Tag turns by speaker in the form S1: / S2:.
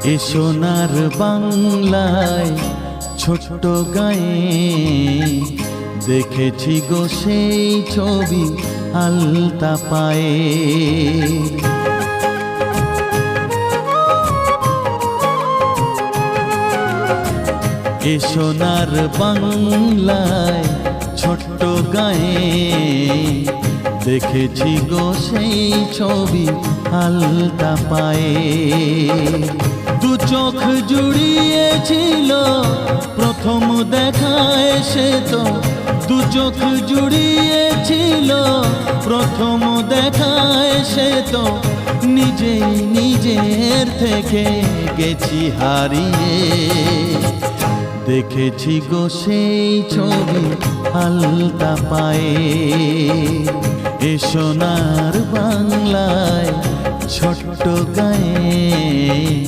S1: এ সোনার বাংলায় ছোট্ট গায়ে দেখেছি গো সেই ছবি আলতা পায়ে। এ সোনার বাংলায় ছোট্ট গায়ে দেখেছি গো সেই ছবি আলতা পায়ে। দু চোখ জুড়িয়েছিল প্রথম দেখায় সে তো, দু চোখ জুড়িয়েছিল প্রথম দেখায় সে তো, নিজেই নিজের থেকে গেছি হারিয়ে। দেখেছি গো সেই ছবি আলতা পায়ে। এ সোনার বাংলায় ছোট্ট গায়ে।